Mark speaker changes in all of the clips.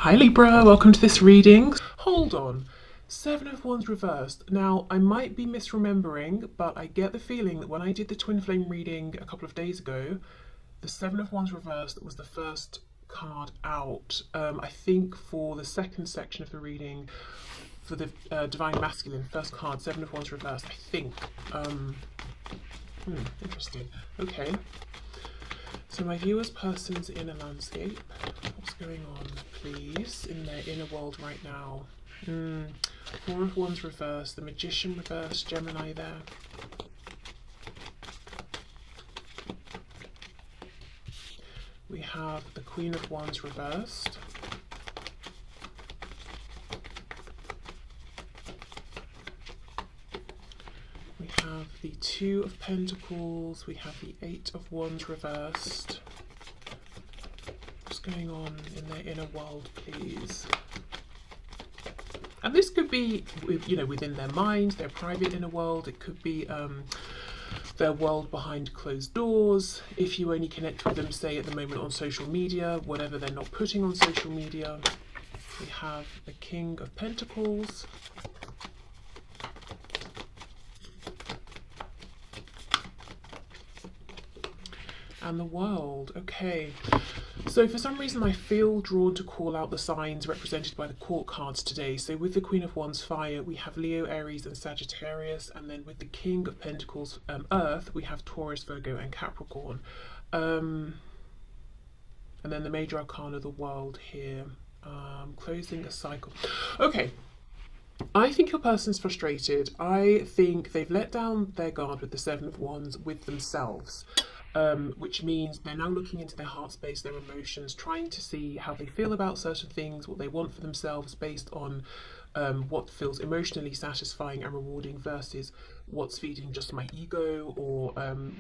Speaker 1: Hi Libra, welcome to this reading. Hold on, Seven of Wands reversed. Now, I might be misremembering, but I get the feeling that when I did the Twin Flame reading a couple of days ago, the Seven of Wands reversed was the first card out. I think for the second section of the reading, for the Divine Masculine, first card, Seven of Wands reversed, I think. Interesting. Okay. So my viewer's person's inner landscape. What's going on, please, in their inner world right now? Four of Wands reversed, the Magician reversed, Gemini there. We have the Queen of Wands reversed. We have the Two of Pentacles, we have the Eight of Wands reversed. What's going on in their inner world, please? And this could be, you know, within their mind, their private inner world. It could be their world behind closed doors. If you only connect with them, say at the moment on social media, whatever they're not putting on social media. We have the King of Pentacles. And the World. Okay, so for some reason I feel drawn to call out the signs represented by the court cards today. So with the Queen of Wands fire, we have Leo, Aries and Sagittarius, and then with the King of Pentacles Earth, we have Taurus, Virgo and Capricorn. And then the major arcana of the World here, closing a cycle. Okay, I think your person's frustrated. I think they've let down their guard with the Seven of Wands with themselves. Which means they're now looking into their heart space, their emotions, trying to see how they feel about certain things, what they want for themselves based on what feels emotionally satisfying and rewarding versus what's feeding just my ego or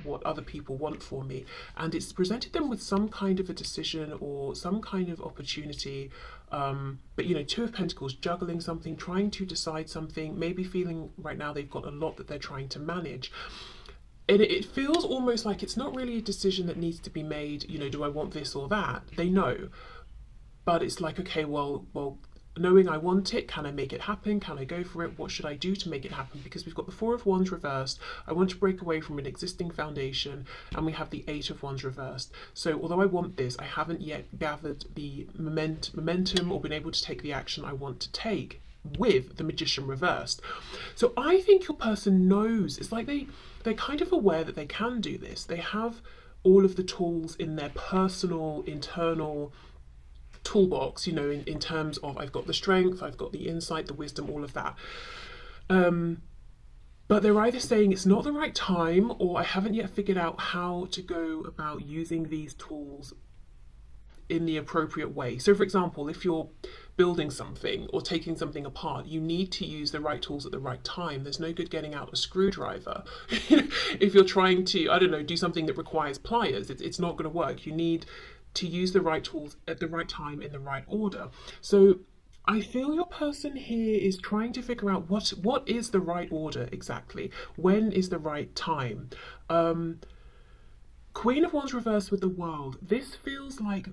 Speaker 1: what other people want for me. And it's presented them with some kind of a decision or some kind of opportunity. But you know, Two of Pentacles, juggling something, trying to decide something, maybe feeling right now they've got a lot that they're trying to manage. And it feels almost like it's not really a decision that needs to be made, you know, do I want this or that? They know. But it's like, okay, well, knowing I want it, can I make it happen? Can I go for it? What should I do to make it happen? Because we've got the Four of Wands reversed. I want to break away from an existing foundation, and we have the Eight of Wands reversed. So although I want this, I haven't yet gathered the momentum or been able to take the action I want to take with the Magician reversed. So I think your person knows. It's like they're kind of aware that they can do this. They have all of the tools in their personal internal toolbox, you know, in terms of I've got the strength, I've got the insight, the wisdom, all of that. But they're either saying it's not the right time, or I haven't yet figured out how to go about using these tools in the appropriate way. So for example, if you're building something or taking something apart, you need to use the right tools at the right time. There's no good getting out a screwdriver if you're trying to, I don't know, do something that requires pliers. It's not going to work. You need to use the right tools at the right time in the right order. So I feel your person here is trying to figure out what is the right order exactly. When is the right time? Queen of Wands reversed with the World. This feels like,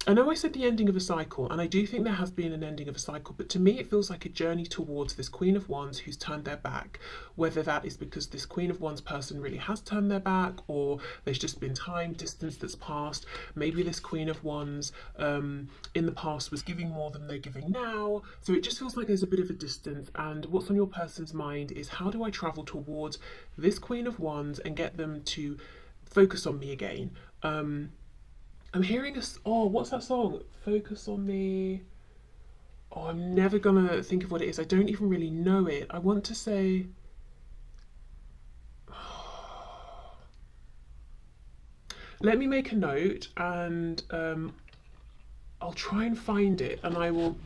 Speaker 1: I know I said the ending of a cycle, and I do think there has been an ending of a cycle, but to me it feels like a journey towards this Queen of Wands who's turned their back. Whether that is because this Queen of Wands person really has turned their back, or there's just been time, distance that's passed. Maybe this Queen of Wands in the past was giving more than they're giving now. So it just feels like there's a bit of a distance, and what's on your person's mind is, how do I travel towards this Queen of Wands and get them to focus on me again? I'm hearing what's that song? Focus on me. Oh, I'm never gonna think of what it is. I don't even really know it. I want to say, let me make a note, and I'll try and find it, and I will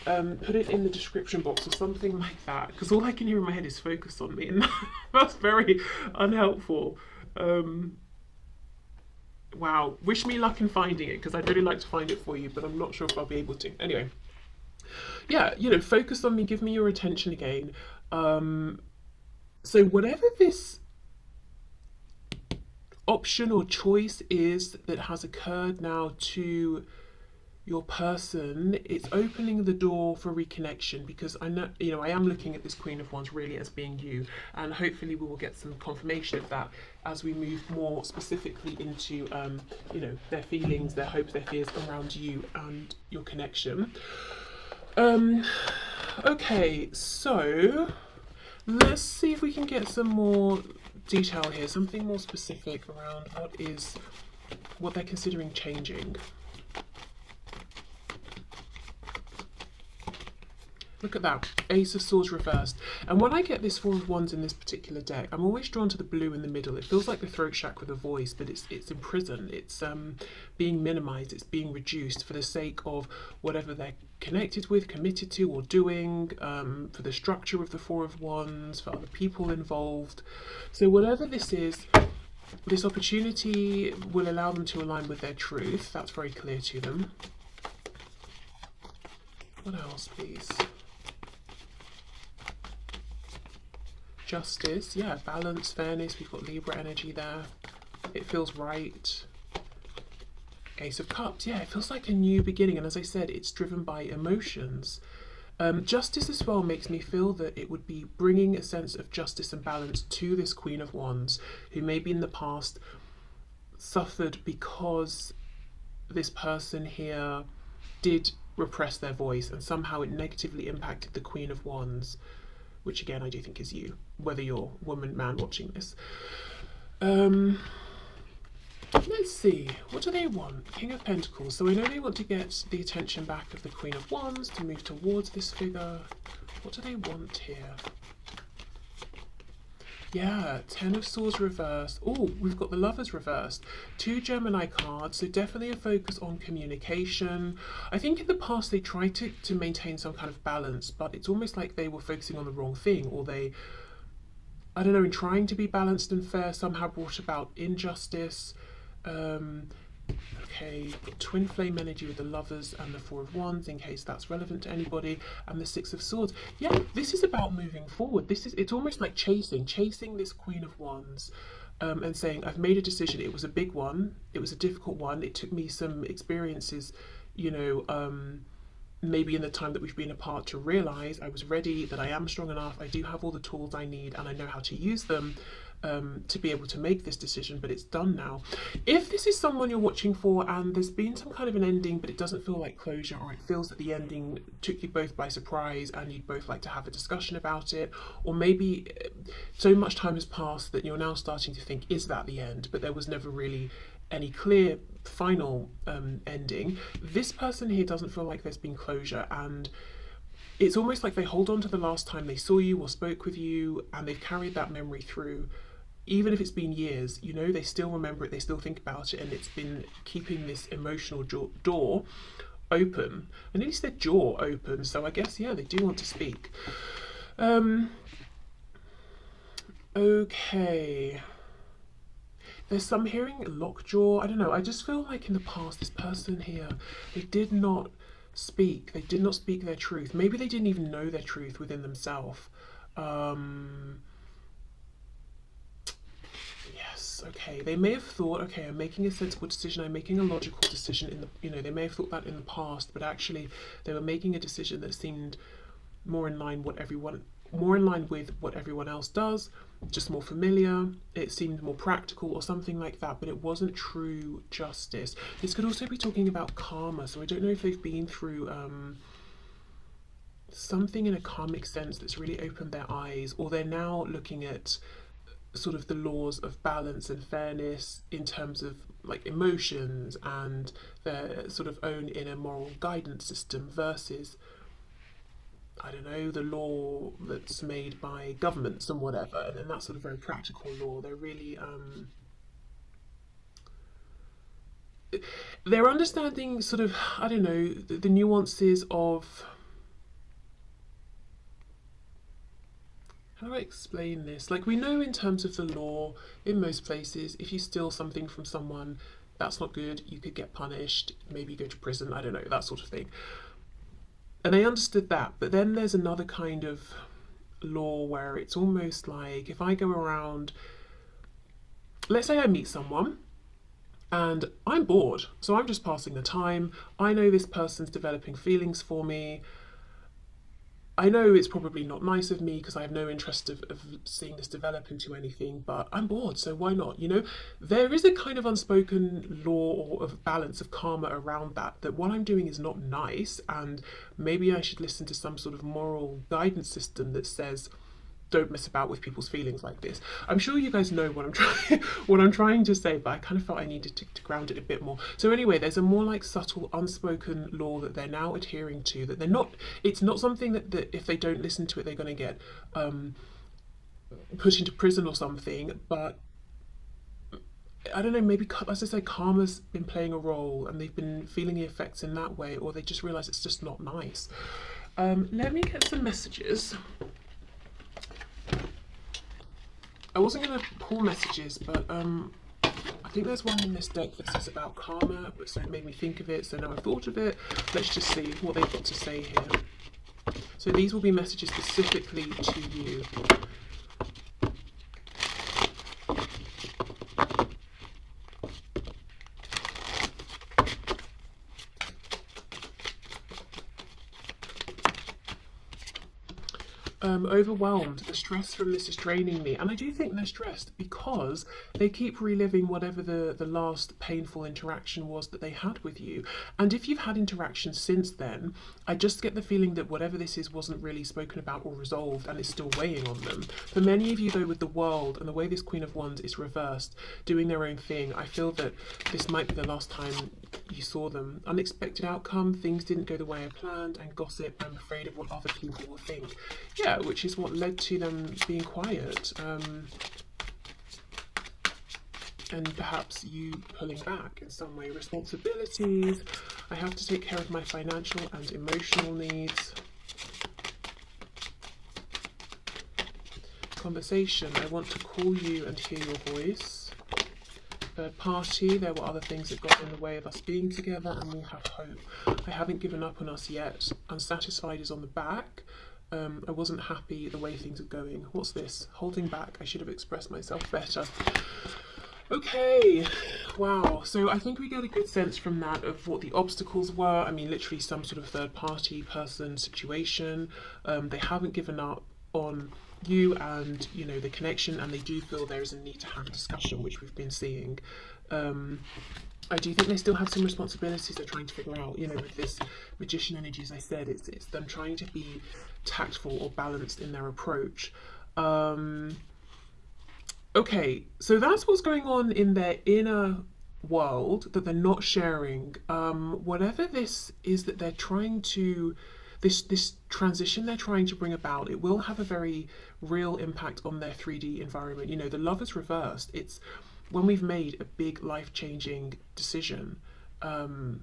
Speaker 1: put it in the description box or something like that, because all I can hear in my head is focus on me, and that's very unhelpful. Wow, wish me luck in finding it, because I'd really like to find it for you, but I'm not sure if I'll be able to. Anyway, yeah, you know, focus on me, give me your attention again. So whatever this option or choice is that has occurred now to your person, it's opening the door for reconnection, because I know, you know, I am looking at this Queen of Wands really as being you, and hopefully we will get some confirmation of that as we move more specifically into, you know, their feelings, their hopes, their fears around you and your connection. Okay, so let's see if we can get some more detail here, something more specific around what they're considering changing. Look at that, Ace of Swords reversed. And when I get this Four of Wands in this particular deck, I'm always drawn to the blue in the middle. It feels like the throat chakra, the voice, but it's imprisoned. It's being minimized. It's being reduced for the sake of whatever they're connected with, committed to, or doing, for the structure of the Four of Wands, for other people involved. So whatever this is, this opportunity will allow them to align with their truth. That's very clear to them. What else, please? Justice, yeah, balance, fairness. We've got Libra energy there. It feels right. Ace of Cups, yeah, it feels like a new beginning. And as I said, it's driven by emotions. Justice as well makes me feel that it would be bringing a sense of justice and balance to this Queen of Wands, who maybe in the past suffered because this person here did repress their voice, and somehow it negatively impacted the Queen of Wands, which again I do think is you, whether you're woman, man watching this. Let's see, what do they want? King of Pentacles. So I know they want to get the attention back of the Queen of Wands to move towards this figure. What do they want here? Yeah, Ten of Swords reversed. Oh, we've got the Lovers reversed. 2 Gemini cards, so definitely a focus on communication. I think in the past they tried to maintain some kind of balance, but it's almost like they were focusing on the wrong thing, or they, I don't know, in trying to be balanced and fair, somehow brought about injustice. Okay, got twin flame energy with the Lovers and the Four of Wands, in case that's relevant to anybody, and the Six of Swords. Yeah, this is about moving forward. It's almost like chasing this Queen of Wands, and saying, I've made a decision. It was a big one. It was a difficult one. It took me some experiences, you know, maybe in the time that we've been apart, to realize I was ready, that I am strong enough. I do have all the tools I need, and I know how to use them. To be able to make this decision, but it's done now. If this is someone you're watching for and there's been some kind of an ending, but it doesn't feel like closure, or it feels that the ending took you both by surprise and you'd both like to have a discussion about it, or maybe so much time has passed that you're now starting to think, is that the end? But there was never really any clear final ending. This person here doesn't feel like there's been closure, and it's almost like they hold on to the last time they saw you or spoke with you, and they've carried that memory through. Even if it's been years, you know, they still remember it, they still think about it, and it's been keeping this emotional door open. I nearly said jaw open, so I guess, yeah, they do want to speak. Okay. There's some hearing lockjaw. I don't know, I just feel like in the past, this person here, they did not speak. They did not speak their truth. Maybe they didn't even know their truth within themselves. Yes, okay. They may have thought, okay, I'm making a sensible decision, I'm making a logical decision in the, you know, they may have thought that in the past, but actually they were making a decision that seemed more in line with what everyone else does, just more familiar. It seemed more practical or something like that, but it wasn't true justice. This could also be talking about karma, so I don't know if they've been through something in a karmic sense that's really opened their eyes, or they're now looking at sort of the laws of balance and fairness in terms of like emotions and their sort of own inner moral guidance system versus, I don't know, the law that's made by governments and whatever, and that sort of very practical law. They're really they're understanding sort of, I don't know, the nuances of, how do I explain this? Like, we know in terms of the law, in most places, if you steal something from someone, that's not good. You could get punished, maybe go to prison, I don't know, that sort of thing. And they understood that, but then there's another kind of law where it's almost like, if I go around, let's say I meet someone and I'm bored. So I'm just passing the time. I know this person's developing feelings for me. I know it's probably not nice of me because I have no interest of seeing this develop into anything, but I'm bored, so why not? You know, there is a kind of unspoken law or of balance of karma around that, that what I'm doing is not nice, and maybe I should listen to some sort of moral guidance system that says, don't mess about with people's feelings like this. I'm sure you guys know what I'm trying what I'm trying to say, but I kind of felt I needed to ground it a bit more. So anyway, there's a more like subtle unspoken law that they're now adhering to, that they're not, it's not something that if they don't listen to it they're going to get put into prison or something, but I don't know, maybe, as I say, karma's been playing a role and they've been feeling the effects in that way, or they just realise it's just not nice. Let me get some messages. I wasn't going to pull messages, but I think there's one in this deck that says about karma, but so it made me think of it, so now I've thought of it. Let's just see what they've got to say here. So these will be messages specifically to you. Overwhelmed. The stress from this is draining me. And I do think they're stressed because they keep reliving whatever the last painful interaction was that they had with you. And if you've had interactions since then, I just get the feeling that whatever this is wasn't really spoken about or resolved, and it's still weighing on them. For many of you though, with the world and the way this Queen of Wands is reversed, doing their own thing, I feel that this might be the last time you saw them. Unexpected outcome, things didn't go the way I planned, and gossip, I'm afraid of what other people will think. Yeah, which is what led to them being quiet. And perhaps you pulling back in some way. Responsibilities, I have to take care of my financial and emotional needs. Conversation, I want to call you and hear your voice. Third party, there were other things that got in the way of us being together, and we have hope. I haven't given up on us yet. Unsatisfied is on the back. I wasn't happy the way things are going. What's this? Holding back. I should have expressed myself better. Okay, wow. So I think we get a good sense from that of what the obstacles were. I mean, literally some sort of third party person situation. They haven't given up on you and, you know, the connection, and they do feel there is a need to have a discussion, which we've been seeing. I do think they still have some responsibilities they're trying to figure out, you know, with this magician energy. As I said, it's them trying to be tactful or balanced in their approach. Okay, so that's what's going on in their inner world that they're not sharing. Whatever this is that they're trying to, this transition they're trying to bring about, it will have a very real impact on their 3D environment. You know, the love is reversed. It's when we've made a big life-changing decision, and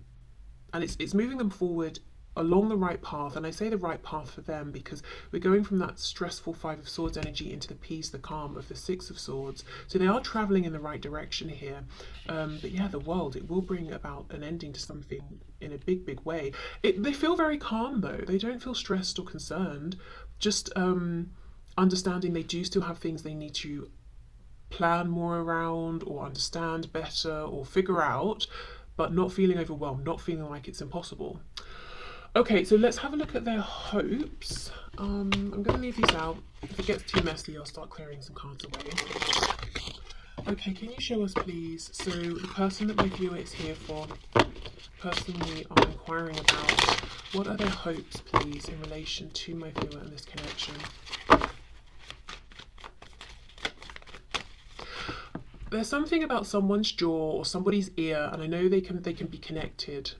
Speaker 1: it's moving them forward along the right path. And I say the right path for them because we're going from that stressful Five of Swords energy into the peace, the calm of the Six of Swords. So they are traveling in the right direction here. But yeah, the world, it will bring about an ending to something in a big, big way. They feel very calm though. They don't feel stressed or concerned. Just understanding they do still have things they need to plan more around or understand better or figure out, but not feeling overwhelmed, not feeling like it's impossible. Okay, so let's have a look at their hopes. I'm going to leave these out. If it gets too messy, I'll start clearing some cards away. Okay, can you show us please? So the person that my viewer is here for, the person we are inquiring about, what are their hopes please in relation to my viewer and this connection? There's something about someone's jaw or somebody's ear, and I know they can be connected.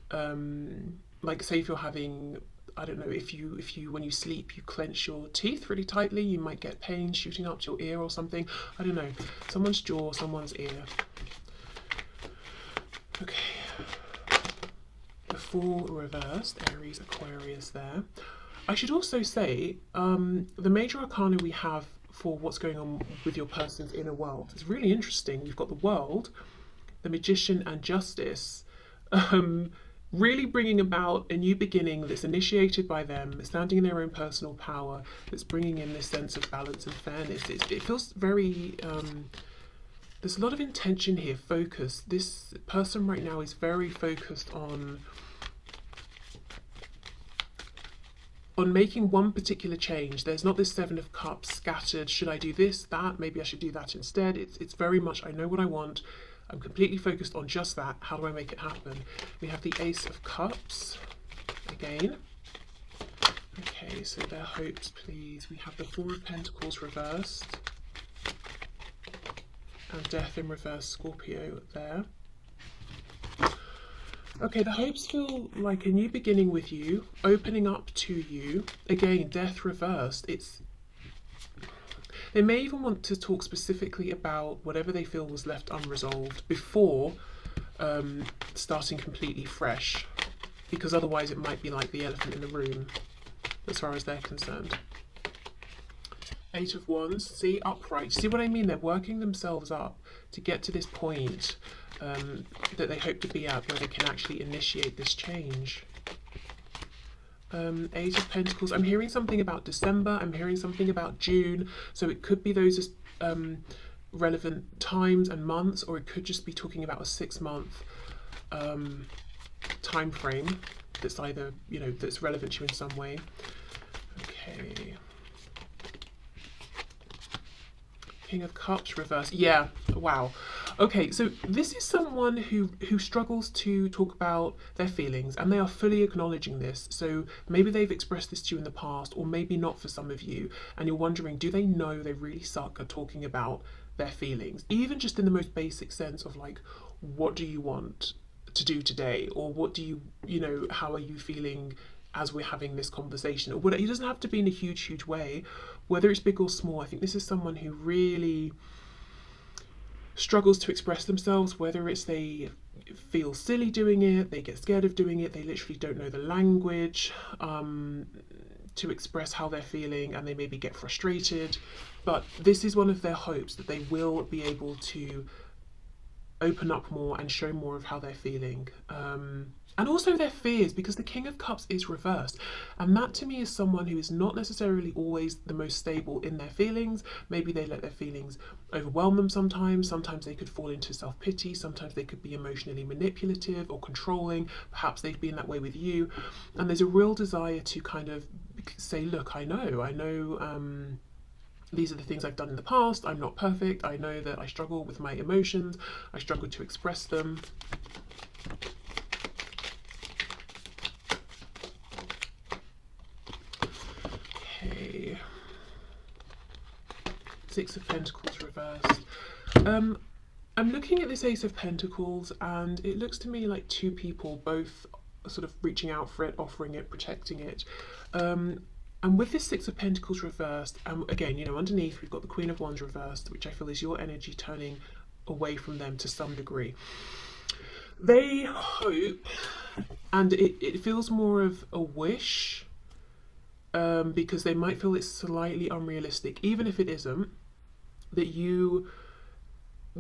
Speaker 1: Like say if you're having, I don't know, if you when you sleep you clench your teeth really tightly, you might get pain shooting up to your ear or something. I don't know. Someone's jaw, someone's ear. Okay. The Fool reversed, Aries, Aquarius there. I should also say, the major arcana we have for what's going on with your person's inner world is really interesting. We've got the World, the Magician, and Justice, really bringing about a new beginning that's initiated by them, standing in their own personal power, that's bringing in this sense of balance and fairness. It feels very, there's a lot of intention here, focus. This person right now is very focused on making one particular change. There's not this Seven of Cups scattered, should I do this, that, maybe I should do that instead. It's very much, I know what I want, I'm completely focused on just that, how do I make it happen? We have the Ace of Cups, again. Okay, so their hopes, please. We have the Four of Pentacles reversed, and Death in reverse, Scorpio there. Okay, the hopes feel like a new beginning with you, opening up to you. Again, Death reversed. They may even want to talk specifically about whatever they feel was left unresolved before starting completely fresh, because otherwise it might be like the elephant in the room as far as they're concerned. Eight of Wands, see, upright. See what I mean? They're working themselves up to get to this point that they hope to be at, where they can actually initiate this change. Eight of Pentacles. I'm hearing something about December. I'm hearing something about June. So it could be those relevant times and months, or it could just be talking about a 6-month time frame that's either, you know, that's relevant to you in some way. Okay. King of Cups reverse. Yeah, wow. Okay, so this is someone who struggles to talk about their feelings, and they are fully acknowledging this. So maybe they've expressed this to you in the past, or maybe not for some of you, and you're wondering, do they know they really suck at talking about their feelings? Even just in the most basic sense of like, what do you want to do today? Or what do you know, how are you feeling as we're having this conversation? Or it doesn't have to be in a huge way, whether it's big or small. I think this is someone who really struggles to express themselves, whether it's they feel silly doing it, they get scared of doing it, they literally don't know the language to express how they're feeling, and they maybe get frustrated. But this is one of their hopes, that they will be able to open up more and show more of how they're feeling. And also their fears, because the King of Cups is reversed. And that to me is someone who is not necessarily always the most stable in their feelings. Maybe they let their feelings overwhelm them sometimes. Sometimes they could fall into self-pity. Sometimes they could be emotionally manipulative or controlling. Perhaps they've been that way with you. And there's a real desire to kind of say, look, I know, these are the things I've done in the past. I'm not perfect. I know that I struggle with my emotions. I struggle to express them. Okay. Six of Pentacles reversed. I'm looking at this Ace of Pentacles, and it looks to me like two people, both sort of reaching out for it, offering it, protecting it. And with this Six of Pentacles reversed, again, you know, underneath we've got the Queen of Wands reversed, which I feel is your energy turning away from them to some degree. They hope, and it feels more of a wish, because they might feel it's slightly unrealistic, even if it isn't, that you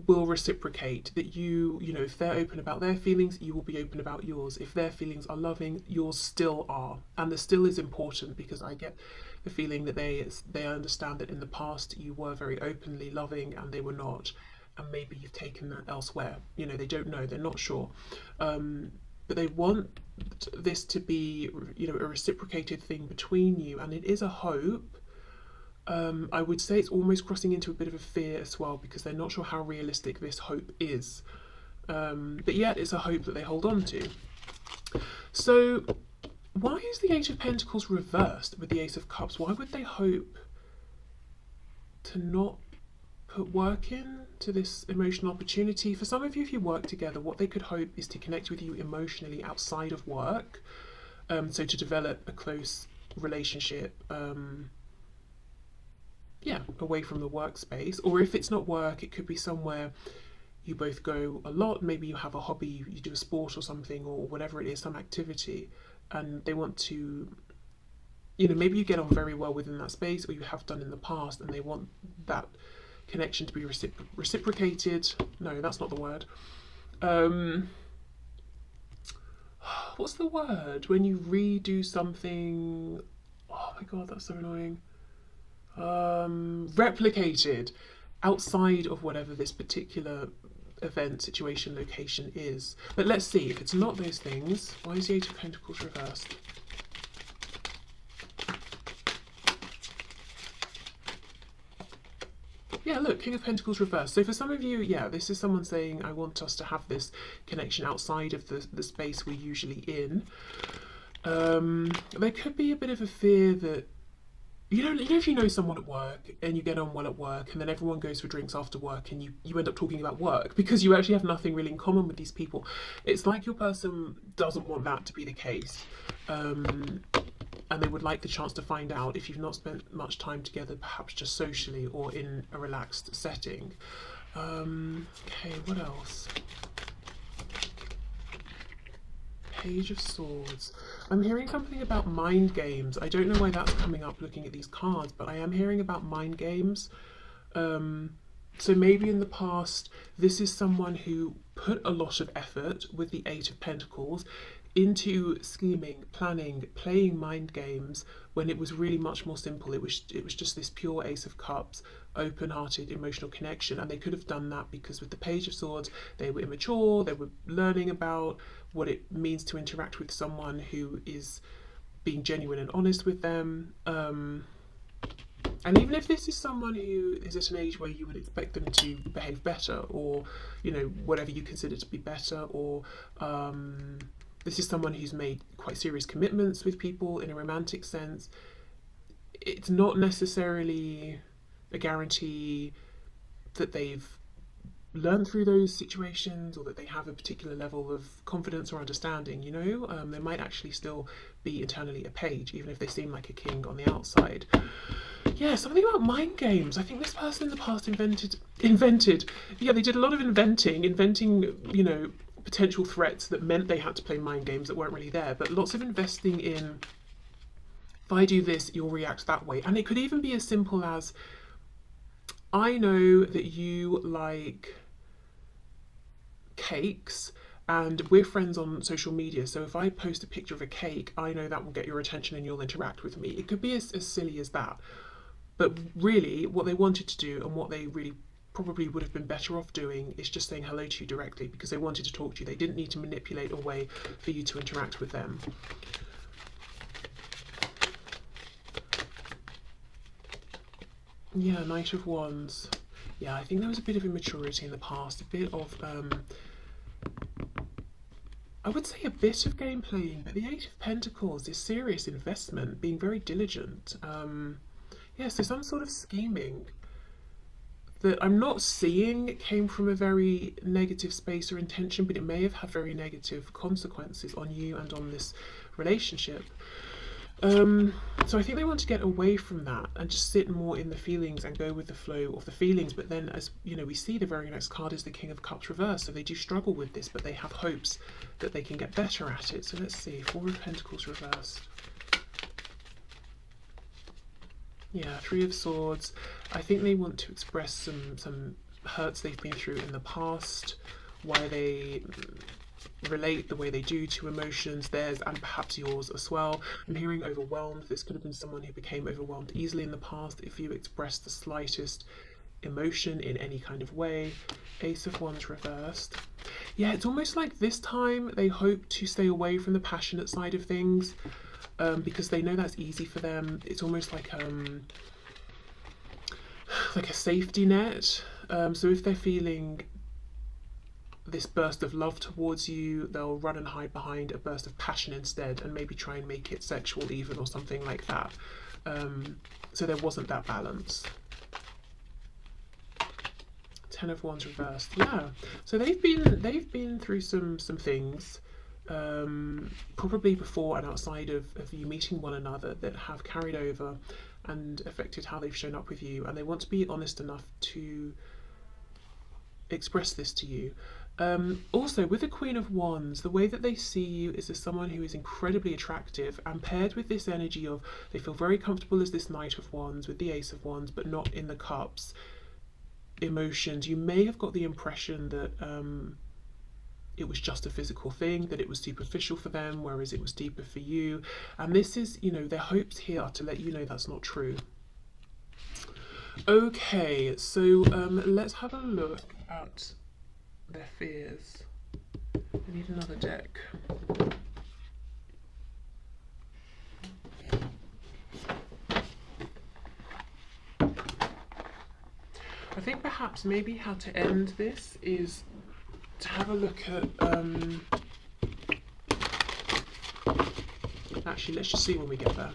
Speaker 1: will reciprocate, that you know, if they're open about their feelings, you will be open about yours. If their feelings are loving, yours still are. And the still is important, because I get the feeling that they understand that in the past you were very openly loving and they were not, and maybe you've taken that elsewhere. You know, they don't know, they're not sure, but they want this to be, you know, a reciprocated thing between you, and it is a hope. I would say it's almost crossing into a bit of a fear as well, because they're not sure how realistic this hope is. But yet it's a hope that they hold on to. So why is the Eight of Pentacles reversed with the Ace of Cups? Why would they hope to not put work in to this emotional opportunity? For some of you, if you work together, what they could hope is to connect with you emotionally outside of work. So to develop a close relationship, yeah, away from the workspace. Or if it's not work, it could be somewhere you both go a lot. Maybe you have a hobby, you do a sport or something, or whatever it is, some activity, and they want to, you know, maybe you get on very well within that space, or you have done in the past, and they want that connection to be reciprocated. No, that's not the word. What's the word when you redo something? Oh my god, that's so annoying. Replicated. outside of whatever this particular event, situation, location is. But let's see, if it's not those things, why is the Eight of Pentacles reversed? Yeah, look, King of Pentacles reversed. So for some of you, yeah, this is someone saying, I want us to have this connection outside of the space we're usually in. There could be a bit of a fear that, if you know someone at work and you get on well at work and then everyone goes for drinks after work and you end up talking about work because you actually have nothing really in common with these people. It's like your person doesn't want that to be the case. And they would like the chance to find out if you've not spent much time together, perhaps just socially or in a relaxed setting. Okay, what else? Page of Swords. I'm hearing something about mind games. I don't know why that's coming up looking at these cards, but I am hearing about mind games. So maybe in the past, this is someone who put a lot of effort with the Eight of Pentacles into scheming, planning, playing mind games when it was really much more simple. It was just this pure Ace of Cups, open-hearted emotional connection, and they could have done that because with the Page of Swords they were immature, they were learning about what it means to interact with someone who is being genuine and honest with them. And even if this is someone who is at an age where you would expect them to behave better, or whatever you consider to be better, or this is someone who's made quite serious commitments with people in a romantic sense, it's not necessarily a guarantee that they've learned through those situations or that they have a particular level of confidence or understanding. They might actually still be internally a page, even if they seem like a king on the outside. Yeah, something about mind games. I think this person in the past invented. Yeah, they did a lot of inventing, potential threats that meant they had to play mind games that weren't really there, but lots of investing in, if I do this, you'll react that way. And it could even be as simple as, I know that you like cakes and we're friends on social media, so if I post a picture of a cake, I know that will get your attention and you'll interact with me. It could be as silly as that. But really, what they wanted to do and what they really probably would have been better off doing is just saying hello to you directly because they wanted to talk to you. They didn't need to manipulate a way for you to interact with them. Yeah, Knight of Wands. Yeah, I think there was a bit of immaturity in the past, a bit of, I would say a bit of game playing, but the Eight of Pentacles is serious investment, being very diligent. Yeah, so some sort of scheming that I'm not seeing came from a very negative space or intention, but it may have had very negative consequences on you and on this relationship. So I think they want to get away from that and just sit more in the feelings and go with the flow of the feelings. But then, as we see the very next card is the King of Cups reversed, so they do struggle with this, but they have hopes that they can get better at it. So let's see, Four of Pentacles reversed. Yeah, Three of Swords. I think they want to express some hurts they've been through in the past, why they relate the way they do to emotions, theirs and perhaps yours as well. I'm hearing overwhelmed. This could have been someone who became overwhelmed easily in the past if you expressed the slightest emotion in any kind of way. Ace of Wands reversed. Yeah, it's almost like this time they hope to stay away from the passionate side of things. Because they know that's easy for them. It's almost like a safety net. So if they're feeling this burst of love towards you, they'll run and hide behind a burst of passion instead and maybe try and make it sexual even or something like that. So there wasn't that balance. Ten of Wands reversed. Yeah, so they've been through some things, probably before and outside of you meeting one another, that have carried over and affected how they've shown up with you, and they want to be honest enough to express this to you. Also, with the Queen of Wands, the way that they see you is as someone who is incredibly attractive, and paired with this energy of they feel very comfortable as this Knight of Wands with the Ace of Wands, but not in the cups emotions. You may have got the impression that it was just a physical thing, that it was superficial for them, whereas it was deeper for you. And this is, their hopes here are to let you know that's not true. Okay, so let's have a look at their fears. I need another deck. I think perhaps maybe how to end this is to have a look at actually let's just see when we get there.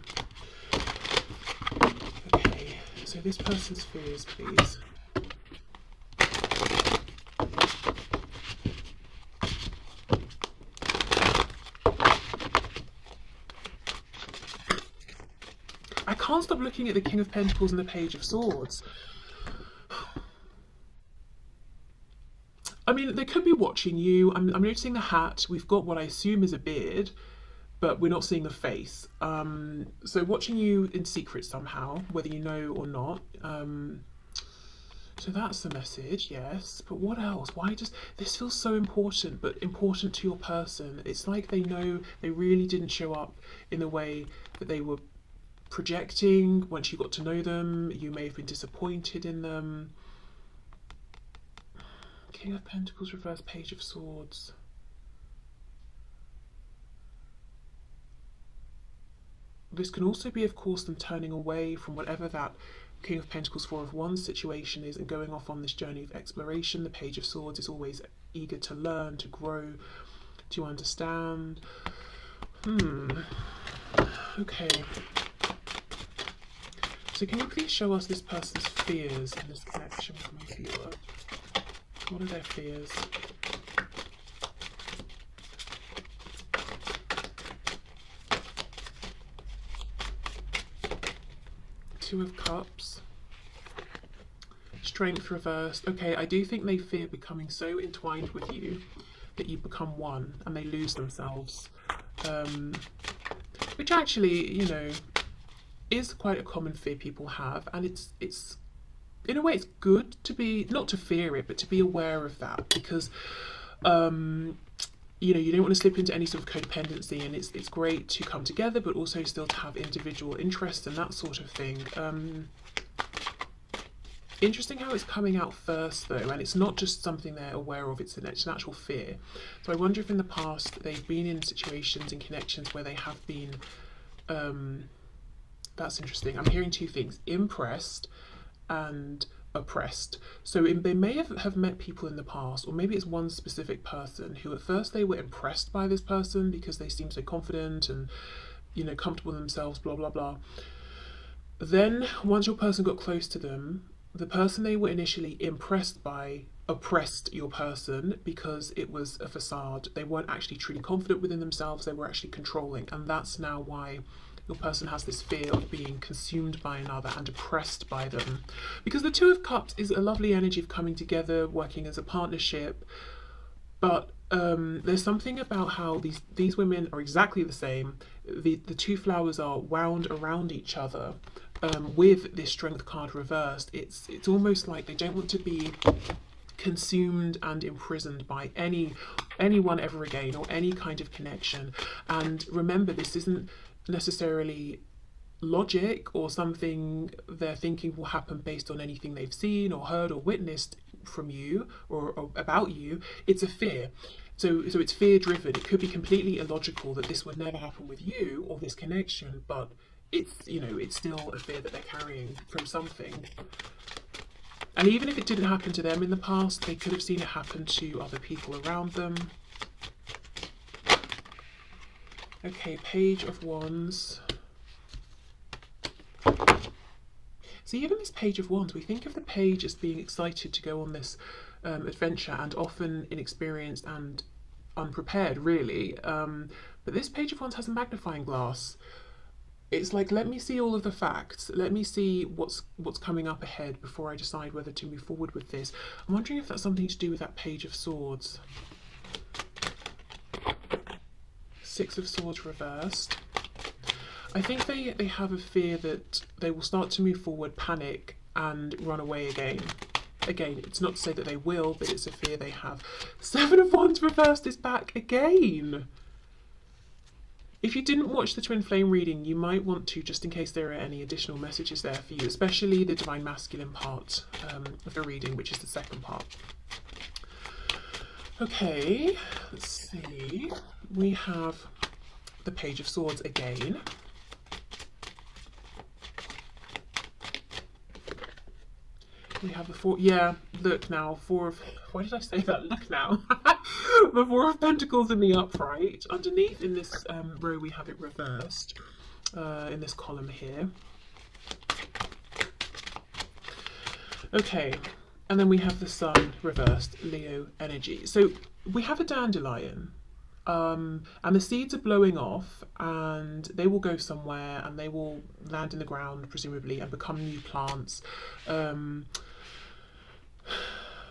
Speaker 1: Okay, so this person's fears, please. I can't stop looking at the King of Pentacles and the Page of Swords. I mean, they could be watching you. I'm noticing the hat. We've got what I assume is a beard, but we're not seeing the face. So watching you in secret somehow, whether you know or not. So that's the message, yes. But what else? Why does this feel so important, but important to your person? It's like they know they really didn't show up in the way that they were projecting. Once you got to know them, you may have been disappointed in them. King of Pentacles reverse, Page of Swords. This can also be, of course, them turning away from whatever that King of Pentacles, Four of Wands situation is and going off on this journey of exploration. The Page of Swords is always eager to learn, to grow, to understand. Okay. So can you please show us this person's fears in this connection with my viewer? What are their fears? Two of Cups. Strength reversed. Okay, I do think they fear becoming so entwined with you that you become one and they lose themselves. Which actually, you know, is quite a common fear people have, and it's in a way it's good to be, not to fear it, but to be aware of that, because you know, you don't want to slip into any sort of codependency, and it's great to come together, but also still to have individual interests and that sort of thing. Interesting how it's coming out first though, and it's not just something they're aware of, it's an actual fear. So I wonder if in the past they've been in situations and connections where they have been, that's interesting. I'm hearing two things, impressed and oppressed. So they may have met people in the past, or maybe it's one specific person who at first they were impressed by this person because they seemed so confident and, you know, comfortable in themselves, blah blah blah. Then once your person got close to them, the person they were initially impressed by oppressed your person because it was a facade. They weren't actually truly confident within themselves, they were actually controlling, and that's now why your person has this fear of being consumed by another and oppressed by them. Because the Two of Cups is a lovely energy of coming together, working as a partnership, but there's something about how these women are exactly the same. The two flowers are wound around each other with this Strength card reversed. It's almost like they don't want to be consumed and imprisoned by anyone ever again, or any kind of connection. And remember, this isn't necessarily logic or something they're thinking will happen based on anything they've seen or heard or witnessed from you or about you. It's a fear. So it's fear driven. It could be completely illogical that this would never happen with you or this connection, but it's, you know, it's still a fear that they're carrying from something. And even if it didn't happen to them in the past, they could have seen it happen to other people around them. Okay, Page of Wands. So even this Page of Wands, we think of the page as being excited to go on this adventure, and often inexperienced and unprepared, really. But this Page of Wands has a magnifying glass. It's like, let me see all of the facts. Let me see what's coming up ahead before I decide whether to move forward with this. I'm wondering if that's something to do with that Page of Swords. Six of Swords reversed. I think they have a fear that they will start to move forward, panic, and run away again. Again, it's not to say that they will, but it's a fear they have. Seven of Wands reversed is back again. If you didn't watch the twin flame reading, you might want to, just in case there are any additional messages there for you, especially the divine masculine part of the reading, which is the second part. Okay, let's see. We have the Page of Swords again. We have the four, yeah, look now, why did I say that? Look now. The Four of Pentacles in the upright. Underneath in this row we have it reversed, in this column here. Okay, and then we have the Sun reversed, Leo energy. So we have a dandelion, and the seeds are blowing off, and they will go somewhere, and they will land in the ground, presumably, and become new plants.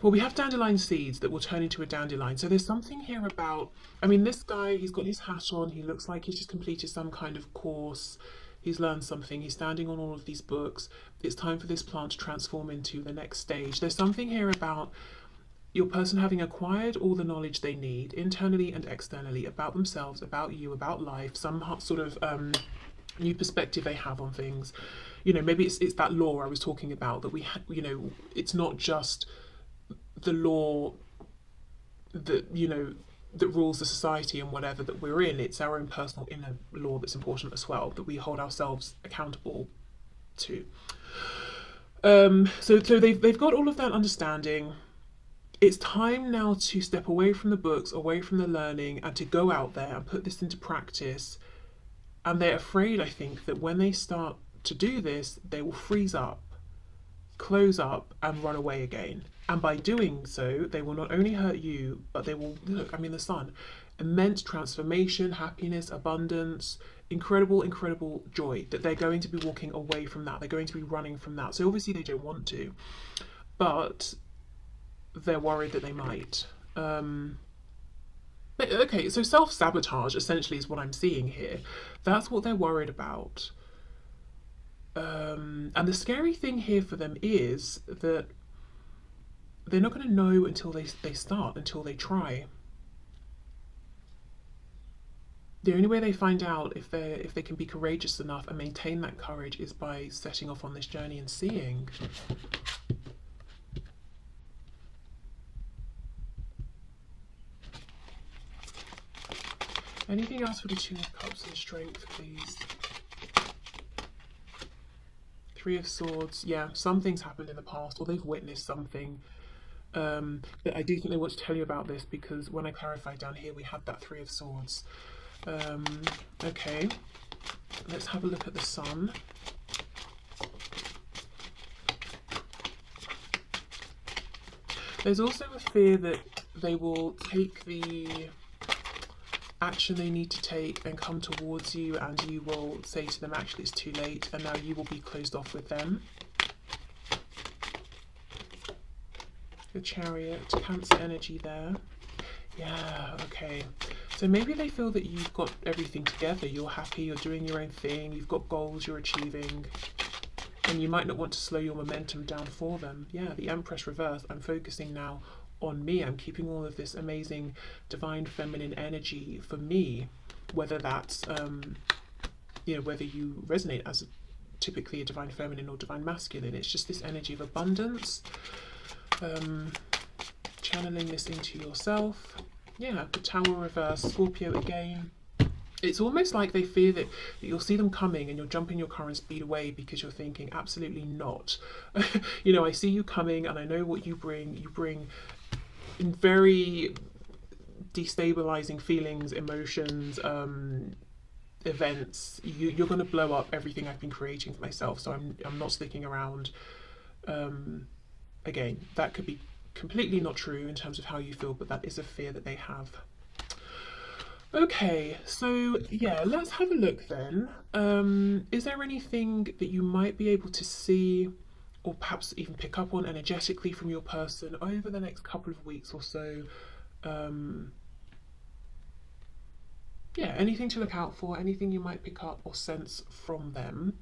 Speaker 1: Well, we have dandelion seeds that will turn into a dandelion. So there's something here about, I mean, this guy, he's got his hat on. He looks like he's just completed some kind of course. He's learned something. He's standing on all of these books. It's time for this plant to transform into the next stage. There's something here about your person having acquired all the knowledge they need, internally and externally, about themselves, about you, about life, some sort of new perspective they have on things. You know, maybe it's that law I was talking about, that we, you know, it's not just the law that, you know, that rules the society and whatever that we're in. It's our own personal inner law that's important as well, that we hold ourselves accountable to. So they've got all of that understanding. It's time now to step away from the books, away from the learning, and to go out there and put this into practice. And they're afraid, I think, that when they start to do this, they will freeze up, close up, and run away again. And by doing so, they will not only hurt you, but they will, look, I mean, the Sun, immense transformation, happiness, abundance, incredible, incredible joy, that they're going to be walking away from that. They're going to be running from that. So obviously they don't want to, but they're worried that they might. But, okay, so self-sabotage essentially is what I'm seeing here. That's what they're worried about. And the scary thing here for them is that they're not going to know until they start, until they try. The only way they find out if they can be courageous enough and maintain that courage is by setting off on this journey and seeing. Anything else for the Two of Cups and Strength, please? Three of Swords. Yeah, something's happened in the past, or they've witnessed something. But I do think they want to tell you about this, because when I clarified down here, we had that Three of Swords. Okay, let's have a look at the Sun. There's also a fear that they will take the action they need to take and come towards you, and you will say to them, actually it's too late, and now you will be closed off with them. The Chariot, Cancer energy there. Yeah, okay. So maybe they feel that you've got everything together, you're happy, you're doing your own thing, you've got goals you're achieving, and you might not want to slow your momentum down for them. Yeah, the Empress reverse. I'm focusing now on me. I'm keeping all of this amazing divine feminine energy for me, whether that's you know, whether you resonate as typically a divine feminine or divine masculine. It's just this energy of abundance, channeling this into yourself. Yeah, the Tower reverse, Scorpio again. It's almost like they fear that you'll see them coming and you'll jump in your car and speed away, because you're thinking, absolutely not. You know, I see you coming and I know what you bring. You bring in very destabilizing feelings, emotions, events. You're going to blow up everything I've been creating for myself, so I'm not sticking around. Again, that could be completely not true in terms of how you feel, but that is a fear that they have. Okay, so yeah, let's have a look then. Is there anything that you might be able to see, or perhaps even pick up on energetically from your person over the next couple of weeks or so? Yeah, anything to look out for, anything you might pick up or sense from them.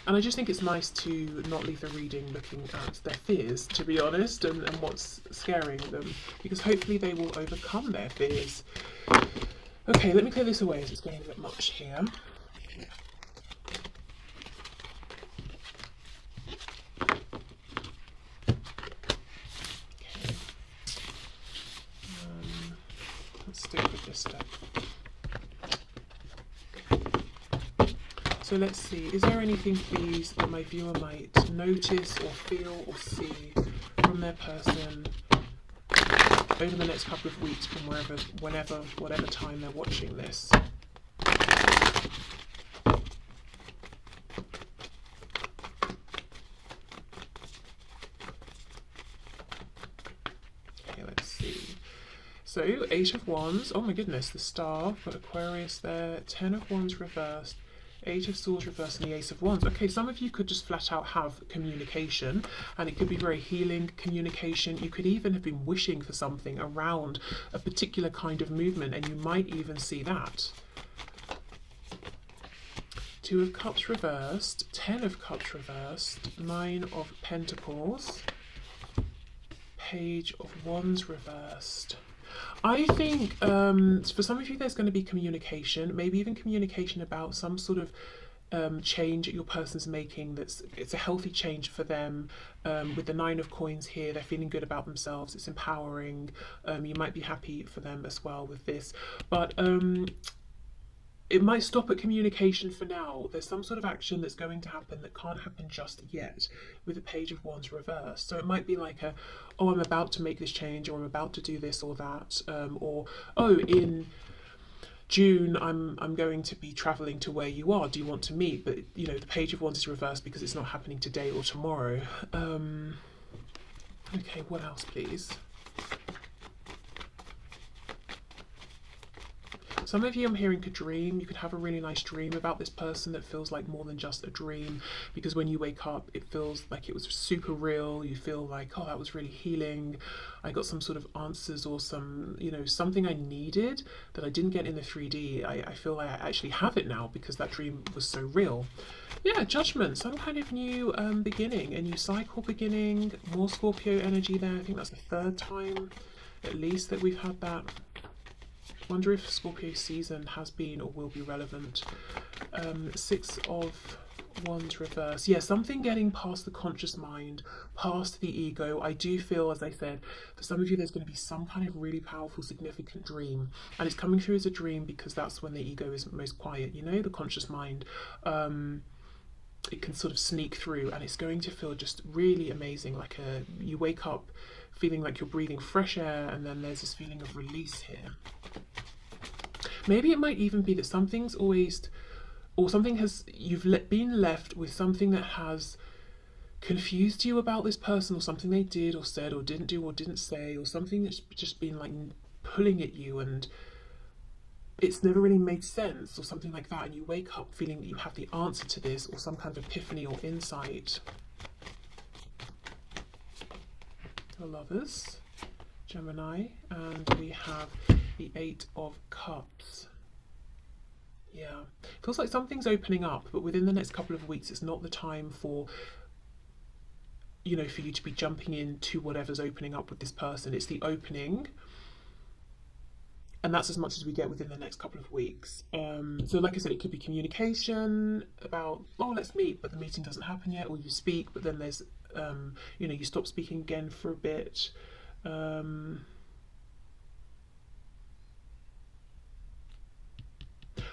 Speaker 1: And I just think it's nice to not leave the reading looking at their fears, to be honest, and what's scaring them, because hopefully they will overcome their fears. Okay, let me clear this away as it's getting a bit much here. Okay. Let's stick with this step. So let's see, is there anything, please, that my viewer might notice or feel or see from their person over the next couple of weeks, from wherever, whenever, whatever time they're watching this? Okay, let's see. So, 8 of Wands, oh my goodness, the Star, got Aquarius there, 10 of Wands reversed, 8 of Swords reversed, and the Ace of Wands. Okay, some of you could just flat out have communication, and it could be very healing communication. You could even have been wishing for something around a particular kind of movement, and you might even see that. 2 of Cups reversed, 10 of Cups reversed, 9 of Pentacles, Page of Wands reversed. I think for some of you there's going to be communication, maybe even communication about some sort of change your person's making. It's a healthy change for them. With the 9 of Coins here, they're feeling good about themselves. It's empowering. You might be happy for them as well with this, but it might stop at communication for now. There's some sort of action that's going to happen that can't happen just yet with the Page of Wands reversed. So it might be like oh, I'm about to make this change, or I'm about to do this or that, or oh, in June I'm going to be traveling to where you are. Do you want to meet? But you know, the Page of Wands is reversed because it's not happening today or tomorrow. Okay, what else, please? Some of you, I'm hearing, could dream. You could have a really nice dream about this person that feels like more than just a dream, because when you wake up, it feels like it was super real. You feel like, oh, that was really healing. I got some sort of answers, or some, you know, something I needed that I didn't get in the 3D. I feel like I actually have it now because that dream was so real. Yeah, Judgment, some kind of new beginning, a new cycle beginning, more Scorpio energy there. I think that's the 3rd time at least that we've had that. Wonder if Scorpio season has been or will be relevant. 6 of Wands reverse. Yeah, something getting past the conscious mind, past the ego. I do feel, as I said, for some of you there's going to be some kind of really powerful, significant dream, and it's coming through as a dream because that's when the ego is most quiet. You know, the conscious mind, it can sort of sneak through, and it's going to feel just really amazing. Like you wake up feeling like you're breathing fresh air, and then there's this feeling of release here. Maybe it might even be that something's always, or something has, you've been left with something that has confused you about this person, or something they did or said or didn't do or didn't say, or something that's just been like pulling at you and it's never really made sense, or something like that, and you wake up feeling that you have the answer to this, or some kind of epiphany or insight. The Lovers, Gemini, and we have the 8 of Cups. Yeah, feels like something's opening up, but within the next couple of weeks, it's not the time for, you know, for you to be jumping into whatever's opening up with this person. It's the opening, and that's as much as we get within the next couple of weeks. So like I said, it could be communication about, oh, let's meet, but the meeting doesn't happen yet, or you speak, but then there's, you know, you stop speaking again for a bit.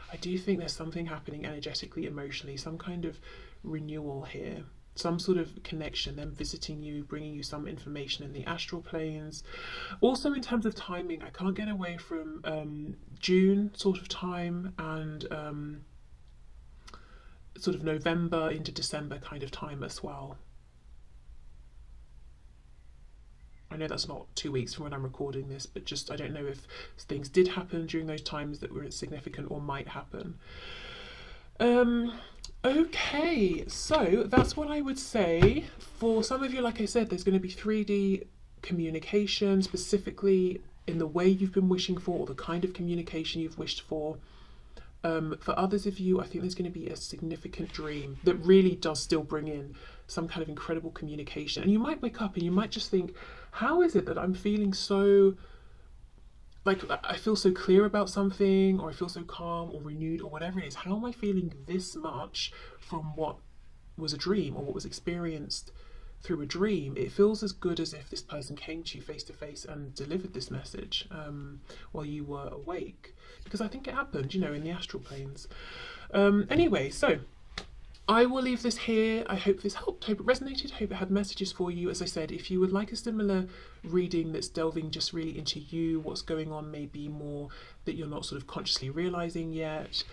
Speaker 1: I do think there's something happening energetically, emotionally, some kind of renewal here, some sort of connection, them visiting you, bringing you some information in the astral planes. Also in terms of timing, I can't get away from June sort of time, and sort of November into December kind of time as well. I know that's not 2 weeks from when I'm recording this, but just I don't know if things did happen during those times that were significant or might happen. Okay, so that's what I would say. For some of you, like I said, there's going to be 3D communication, specifically in the way you've been wishing for, or the kind of communication you've wished for. For others of you, I think there's going to be a significant dream that really does still bring in some kind of incredible communication. And you might wake up and you might just think, how is it that I'm feeling so like I feel so clear about something, or I feel so calm or renewed or whatever it is. How am I feeling this much from what was a dream or what was experienced through a dream? It feels as good as if this person came to you face to face and delivered this message while you were awake, because I think it happened, you know, in the astral planes. Anyway, so I will leave this here. I hope this helped, hope it resonated, hope it had messages for you. As I said, if you would like a similar reading that's delving just really into you, what's going on, maybe more that you're not sort of consciously realizing yet,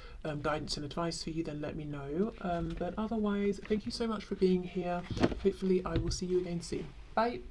Speaker 1: guidance and advice for you, then let me know. But otherwise, thank you so much for being here. Hopefully I will see you again soon. Bye.